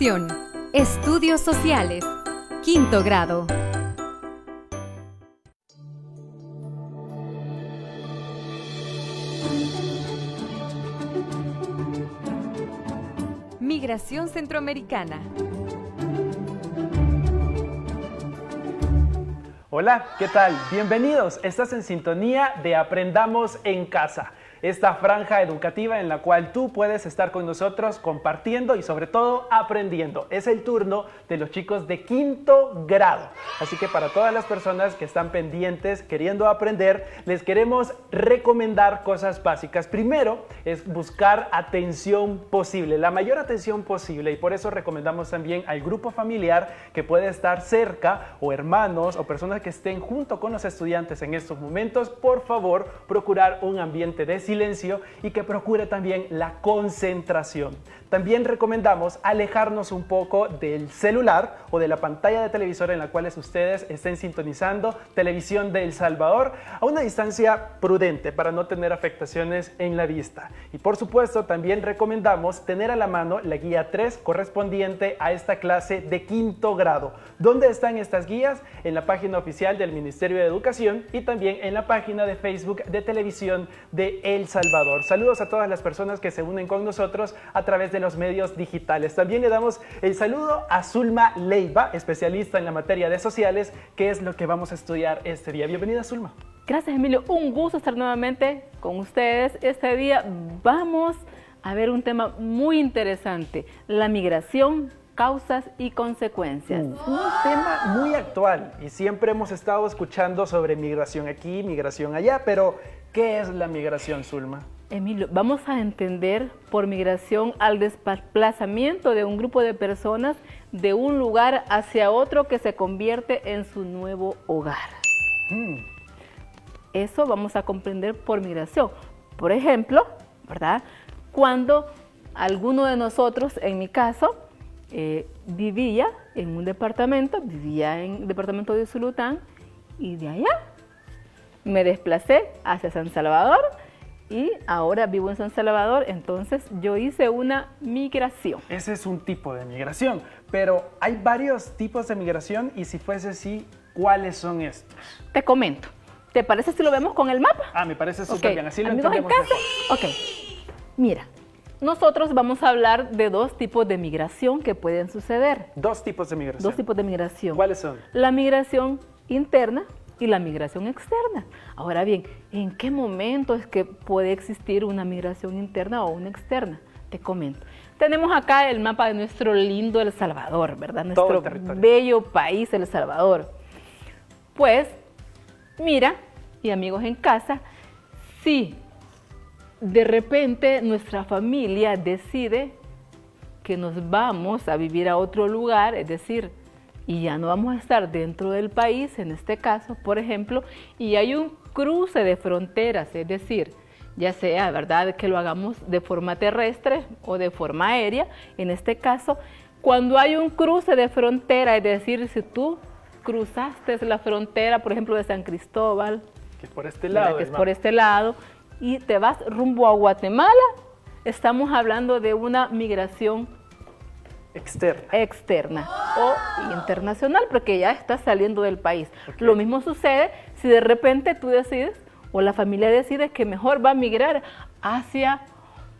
Migración. Estudios sociales. Quinto grado. Migración centroamericana. Hola, ¿qué tal? Bienvenidos. Estás en sintonía de Aprendamos en Casa, esta franja educativa en la cual tú puedes estar con nosotros compartiendo y sobre todo aprendiendo. Es el turno de los chicos de quinto grado. Así que para todas las personas que están pendientes, queriendo aprender, les queremos recomendar cosas básicas. Primero es buscar atención posible, la mayor atención posible, y por eso recomendamos también al grupo familiar que puede estar cerca, o hermanos o personas que estén junto con los estudiantes en estos momentos. Por favor, procurar un ambiente de silencio y que procure también la concentración. También recomendamos alejarnos un poco del celular o de la pantalla de televisor en la cual ustedes estén sintonizando televisión de El Salvador, a una distancia prudente para no tener afectaciones en la vista. Y por supuesto también recomendamos tener a la mano la guía 3 correspondiente a esta clase de quinto grado. ¿Dónde están estas guías? En la página oficial del Ministerio de Educación y también en la página de Facebook de Televisión de El Salvador. Saludos a todas las personas que se unen con nosotros a través de los medios digitales. También le damos el saludo a Zulma Leiva, especialista en la materia de sociales, que es lo que vamos a estudiar este día. Bienvenida, Zulma. Gracias, Emilio. Un gusto estar nuevamente con ustedes. Este día vamos a ver un tema muy interesante: la migración, causas y consecuencias. Un tema muy actual y siempre hemos estado escuchando sobre migración aquí, migración allá, pero ¿qué es la migración, Zulma? Emilio, vamos a entender por migración al desplazamiento de un grupo de personas de un lugar hacia otro que se convierte en su nuevo hogar. Eso vamos a comprender por migración. Por ejemplo, ¿verdad? Cuando alguno de nosotros, en mi caso, vivía en un departamento, vivía en el departamento de Usulután, y de allá me desplacé hacia San Salvador y ahora vivo en San Salvador. Entonces yo hice una migración. Ese es un tipo de migración, pero hay varios tipos de migración, y si fuese así, ¿cuáles son estos? Te comento. ¿Te parece si lo vemos con el mapa? Me parece súper bien, así lo ¿Amigos en entendemos casa? Ok, mira. Nosotros vamos a hablar de dos tipos de migración que pueden suceder. Dos tipos de migración. Dos tipos de migración. ¿Cuáles son? La migración interna y la migración externa. Ahora bien, ¿en qué momento es que puede existir una migración interna o una externa? Te comento. Tenemos acá el mapa de nuestro lindo El Salvador, ¿verdad? Nuestro bello país, El Salvador. Pues, mira, y amigos en casa, si de repente nuestra familia decide que nos vamos a vivir a otro lugar, es decir, y ya no vamos a estar dentro del país, en este caso, por ejemplo, y hay un cruce de fronteras, es decir, ya sea, ¿verdad?, que lo hagamos de forma terrestre o de forma aérea. En este caso, cuando hay un cruce de frontera, es decir, si tú cruzaste la frontera, por ejemplo, de San Cristóbal, que es por este lado, que es por este lado, y te vas rumbo a Guatemala, estamos hablando de una migración externa o internacional, porque ya estás saliendo del país. Okay. Lo mismo sucede si de repente tú decides, o la familia decide, que mejor va a migrar hacia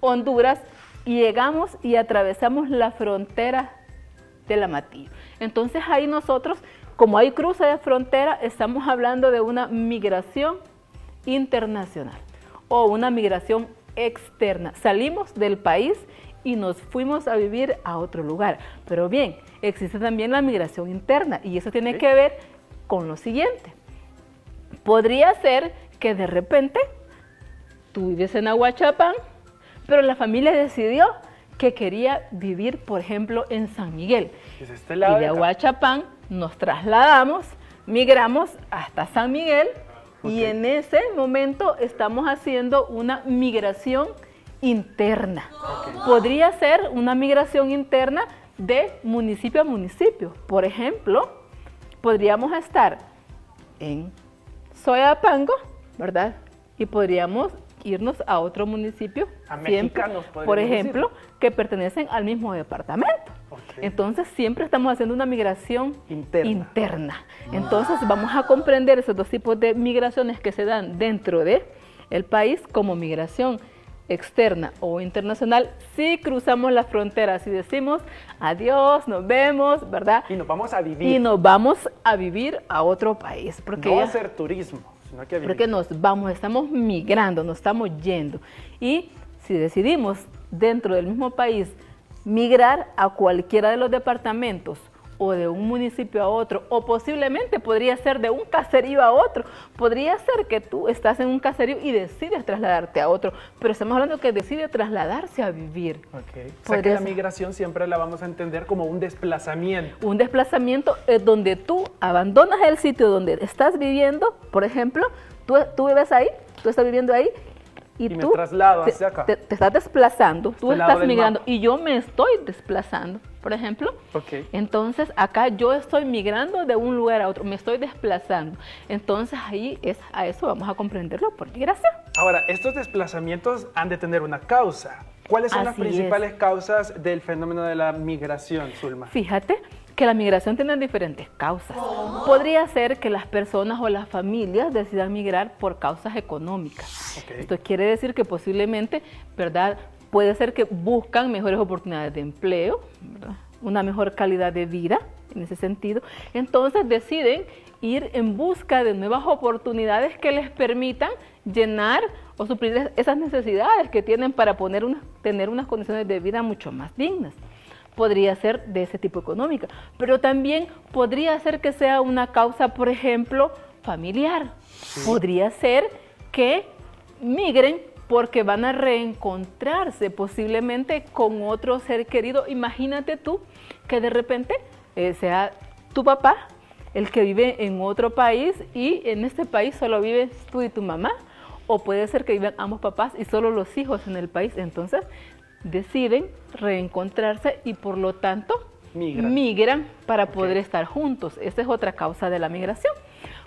Honduras, y llegamos y atravesamos la frontera del Amatillo. Entonces ahí nosotros, como hay cruce de frontera, estamos hablando de una migración internacional o una migración externa. Salimos del país y nos fuimos a vivir a otro lugar. Pero bien, existe también la migración interna, y eso tiene que ver con lo siguiente. Podría ser que de repente tú vives en Aguachapán, pero la familia decidió que quería vivir, por ejemplo, en San Miguel. Y de Aguachapán nos trasladamos, migramos hasta San Miguel, y en ese momento estamos haciendo una migración interna. Podría ser una migración interna de municipio a municipio. Por ejemplo, podríamos estar en Soyapango, ¿verdad? Y podríamos irnos a otro municipio, a siempre, por ejemplo, que pertenecen al mismo departamento. Okay. Entonces siempre estamos haciendo una migración Interna. Entonces vamos a comprender esos dos tipos de migraciones que se dan dentro de el país como migración externa o internacional si cruzamos la frontera, si decimos adiós, nos vemos, ¿verdad? Y nos vamos a vivir. Y nos vamos a vivir a otro país. Porque no ya, hacer turismo, sino que a vivir. porque nos vamos, estamos migrando, nos estamos yendo. Y si decidimos dentro del mismo país migrar a cualquiera de los departamentos o de un municipio a otro, o posiblemente podría ser de un caserío a otro, podría ser que tú estás en un caserío y decides trasladarte a otro, pero estamos hablando que decide trasladarse a vivir. Okay. O sea que la migración siempre la vamos a entender como un desplazamiento. Un desplazamiento es donde tú abandonas el sitio donde estás viviendo, por ejemplo, tú vives ahí, tú estás viviendo ahí, y me tú traslado hacia acá. te estás desplazando, tú Este lado estás del migrando mapa. y yo me estoy desplazando, por ejemplo. Okay. Entonces acá yo estoy migrando de un lugar a otro, me estoy desplazando. Entonces ahí a eso vamos a comprenderlo por migración. Ahora, estos desplazamientos han de tener una causa. ¿Cuáles son las Así principales causas del fenómeno de la migración, Zulma? Fíjate que la migración tiene diferentes causas. Podría ser que las personas o las familias decidan migrar por causas económicas. Okay. Esto quiere decir que posiblemente, ¿verdad? Puede ser que buscan mejores oportunidades de empleo, ¿verdad? Una mejor calidad de vida en ese sentido. Entonces deciden ir en busca de nuevas oportunidades que les permitan llenar o suplir esas necesidades que tienen para tener unas condiciones de vida mucho más dignas. Podría ser de ese tipo económica, pero también podría ser que sea una causa, por ejemplo, familiar. Sí. Podría ser que migren porque van a reencontrarse posiblemente con otro ser querido. Imagínate tú que de repente sea tu papá el que vive en otro país y en este país solo vives tú y tu mamá, o puede ser que vivan ambos papás y solo los hijos en el país. Entonces deciden reencontrarse y por lo tanto migran para poder estar juntos. Esa es otra causa de la migración.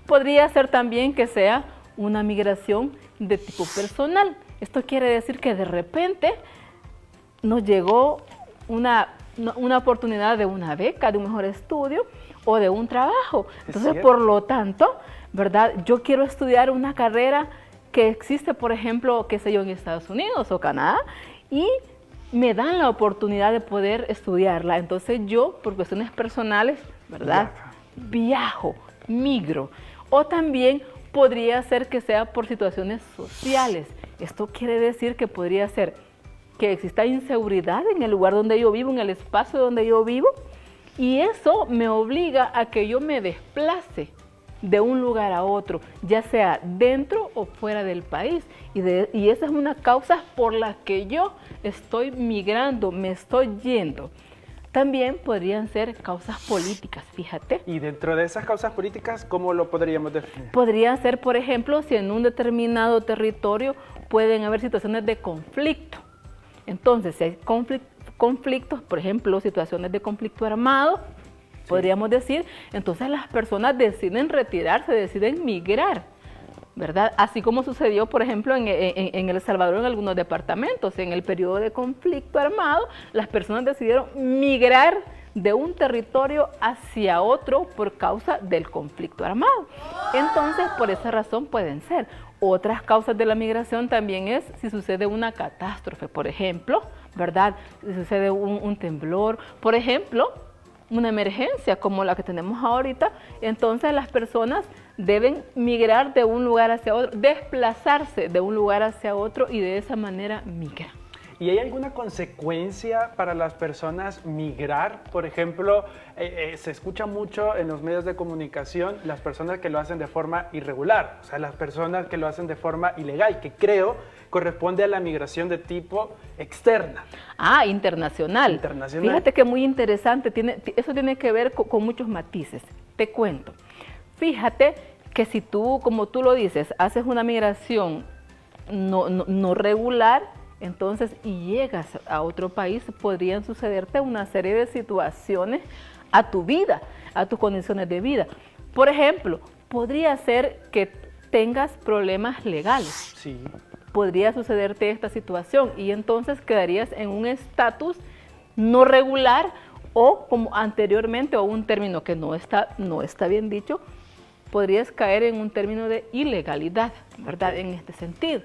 Podría ser también que sea una migración de tipo personal. Esto quiere decir que de repente nos llegó una oportunidad de una beca, de un mejor estudio o de un trabajo. Entonces, por lo tanto, ¿verdad? Yo quiero estudiar una carrera que existe, por ejemplo, qué sé yo, en Estados Unidos o Canadá, y me dan la oportunidad de poder estudiarla. Entonces yo, por cuestiones personales, ¿verdad? Viajo, migro. O también podría ser que sea por situaciones sociales. Esto quiere decir que podría ser que exista inseguridad en el lugar donde yo vivo, en el espacio donde yo vivo, y eso me obliga a que yo me desplace de un lugar a otro, ya sea dentro o fuera del país. Y esa es una causa por la que yo estoy migrando, me estoy yendo. También podrían ser causas políticas, fíjate. Y dentro de esas causas políticas, ¿cómo lo podríamos definir? Podría ser, por ejemplo, si en un determinado territorio pueden haber situaciones de conflicto. Entonces, si hay conflictos, por ejemplo, situaciones de conflicto armado, podríamos decir, entonces las personas deciden retirarse, deciden migrar, ¿verdad? Así como sucedió, por ejemplo, en El Salvador, en algunos departamentos, en el periodo de conflicto armado, las personas decidieron migrar de un territorio hacia otro por causa del conflicto armado. Entonces, por esa razón pueden ser. Otras causas de la migración también es si sucede una catástrofe, por ejemplo, ¿verdad? Si sucede un temblor, por ejemplo, una emergencia como la que tenemos ahorita, entonces las personas deben migrar de un lugar hacia otro, desplazarse de un lugar hacia otro y de esa manera migran. ¿Y hay alguna consecuencia para las personas migrar? Por ejemplo, se escucha mucho en los medios de comunicación las personas que lo hacen de forma irregular, o sea, las personas que lo hacen de forma ilegal, que creo corresponde a la migración de tipo externa. Ah, internacional. Internacional. Fíjate que muy interesante, eso tiene que ver con muchos matices. Te cuento. Fíjate que si tú, como tú lo dices, haces una migración no regular, entonces y llegas a otro país, podrían sucederte una serie de situaciones a tu vida, a tus condiciones de vida. Por ejemplo, podría ser que tengas problemas legales. Sí. Podría sucederte esta situación y entonces quedarías en un estatus no regular o como anteriormente, o un término que no está bien dicho, podrías caer en un término de ilegalidad, ¿verdad? En este sentido.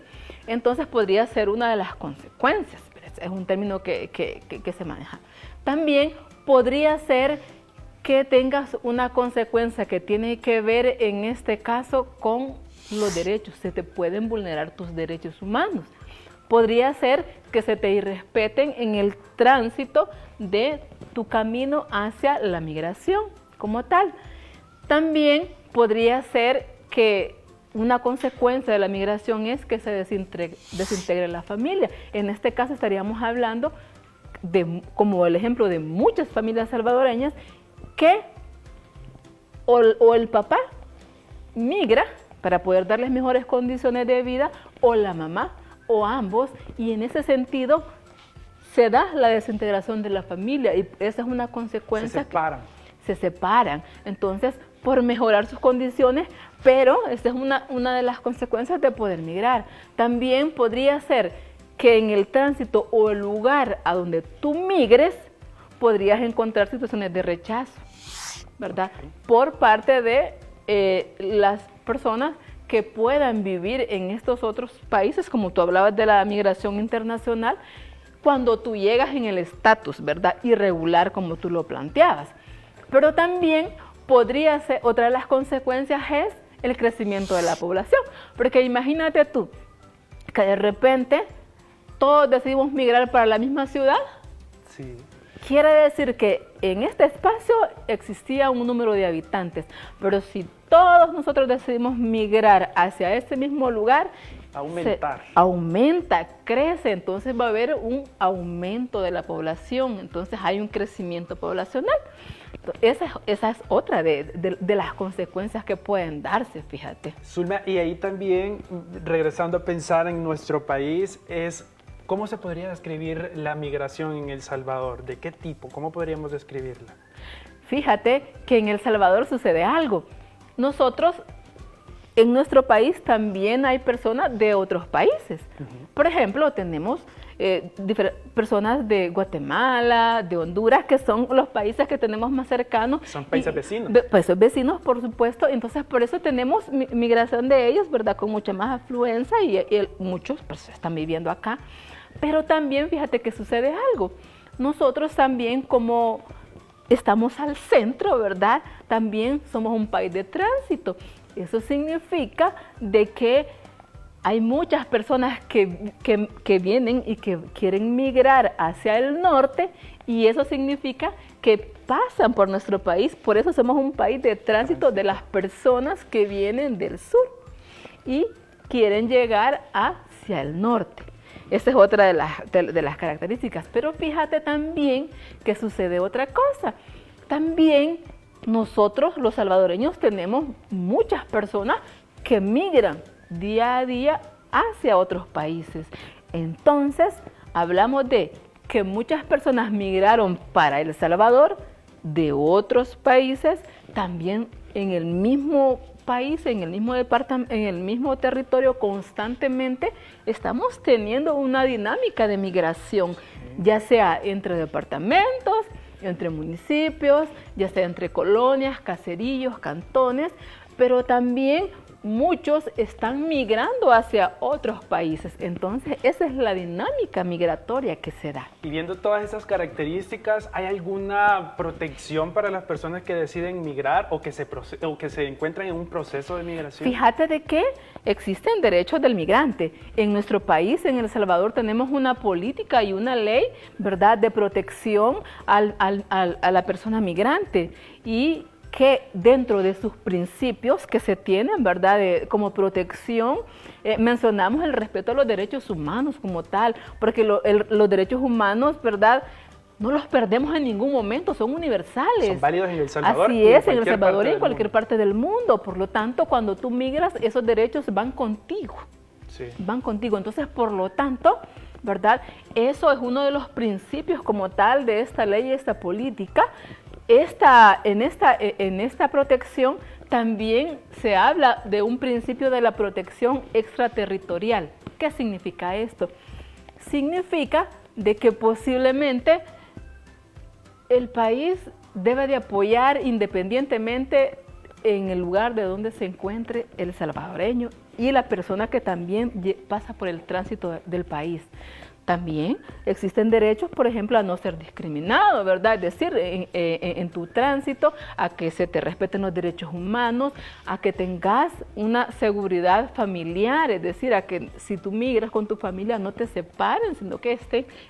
Entonces podría ser una de las consecuencias, es un término que se maneja. También podría ser que tengas una consecuencia que tiene que ver en este caso con los derechos, se te pueden vulnerar tus derechos humanos. Podría ser que se te irrespeten en el tránsito de tu camino hacia la migración como tal. También podría ser que una consecuencia de la migración es que se desintegre la familia. En este caso estaríamos hablando como el ejemplo de muchas familias salvadoreñas que o el papá migra para poder darles mejores condiciones de vida, o la mamá, o ambos, y en ese sentido se da la desintegración de la familia, y esa es una consecuencia. Se separan. Entonces, por mejorar sus condiciones, pero esa es una de las consecuencias de poder migrar. También podría ser que en el tránsito o el lugar a donde tú migres, podrías encontrar situaciones de rechazo, ¿verdad? Por parte de las personas que puedan vivir en estos otros países, como tú hablabas de la migración internacional, cuando tú llegas en el estatus, ¿verdad? Irregular, como tú lo planteabas. Pero también podría ser, otra de las consecuencias es el crecimiento de la población, porque imagínate tú, que de repente todos decidimos migrar para la misma ciudad. Sí. Quiere decir que en este espacio existía un número de habitantes, pero si todos nosotros decidimos migrar hacia ese mismo lugar, aumenta, crece, entonces va a haber un aumento de la población, entonces hay un crecimiento poblacional. Esa es otra de las consecuencias que pueden darse, fíjate. Zulma, y ahí también, regresando a pensar en nuestro país, ¿cómo se podría describir la migración en El Salvador? ¿De qué tipo? ¿Cómo podríamos describirla? Fíjate que en El Salvador sucede algo. Nosotros, en nuestro país también hay personas de otros países. Por ejemplo, tenemos personas de Guatemala, de Honduras, que son los países que tenemos más cercanos. Son países vecinos. Países vecinos, por supuesto. Entonces, por eso tenemos migración de ellos, ¿verdad? Con mucha más afluencia y muchos pues, están viviendo acá. Pero también, fíjate que sucede algo. Nosotros también, como estamos al centro, ¿verdad? También somos un país de tránsito. Eso significa de que hay muchas personas que vienen y que quieren migrar hacia el norte, y eso significa que pasan por nuestro país. Por eso somos un país de tránsito de las personas que vienen del sur y quieren llegar hacia el norte. Esa es otra de las características. Pero fíjate también que sucede otra cosa. También nosotros, los salvadoreños, tenemos muchas personas que migran día a día hacia otros países. Entonces, hablamos de que muchas personas migraron para El Salvador de otros países, también en el mismo país, en el mismo departamento, en el mismo territorio, constantemente estamos teniendo una dinámica de migración, ya sea entre departamentos, entre municipios, ya sea entre colonias, caseríos, cantones, pero también muchos están migrando hacia otros países. Entonces, esa es la dinámica migratoria que se da. Y viendo todas esas características, ¿hay alguna protección para las personas que deciden migrar o que se encuentran en un proceso de migración? Fíjate de que existen derechos del migrante. En nuestro país, en El Salvador, tenemos una política y una ley, ¿verdad?, de protección a la persona migrante, y que dentro de sus principios que se tienen, ¿verdad?, como protección, mencionamos el respeto a los derechos humanos como tal, porque los derechos humanos, ¿verdad?, no los perdemos en ningún momento, son universales. Son válidos en El Salvador. Así es, en El Salvador y en cualquier parte del mundo. Por lo tanto, cuando tú migras, esos derechos van contigo. Sí. Van contigo. Entonces, por lo tanto, ¿verdad?, eso es uno de los principios como tal de esta ley y esta política. En esta protección también se habla de un principio de la protección extraterritorial. ¿Qué significa esto? Significa de que posiblemente el país debe de apoyar independientemente en el lugar de donde se encuentre el salvadoreño y la persona que también pasa por el tránsito del país. También existen derechos, por ejemplo, a no ser discriminado, ¿verdad? Es decir, en tu tránsito, a que se te respeten los derechos humanos, a que tengas una seguridad familiar, es decir, a que si tú migras con tu familia no te separen, sino que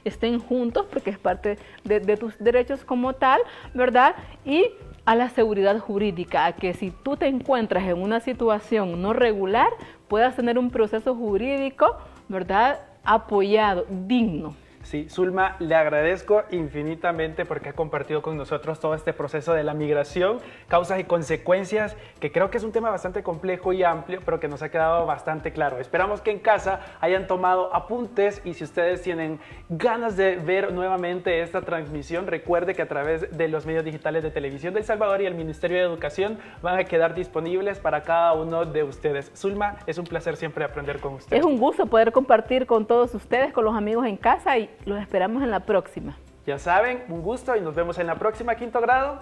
estén juntos, porque es parte de tus derechos como tal, ¿verdad? Y a la seguridad jurídica, a que si tú te encuentras en una situación no regular, puedas tener un proceso jurídico, ¿verdad?, apoyado, digno. Sí, Zulma, le agradezco infinitamente porque ha compartido con nosotros todo este proceso de la migración, causas y consecuencias, que creo que es un tema bastante complejo y amplio, pero que nos ha quedado bastante claro. Esperamos que en casa hayan tomado apuntes y si ustedes tienen ganas de ver nuevamente esta transmisión, recuerde que a través de los medios digitales de Televisión de El Salvador y el Ministerio de Educación van a quedar disponibles para cada uno de ustedes. Zulma, es un placer siempre aprender con ustedes. Es un gusto poder compartir con todos ustedes, con los amigos en casa, y los esperamos en la próxima. Ya saben, un gusto y nos vemos en la próxima, quinto grado.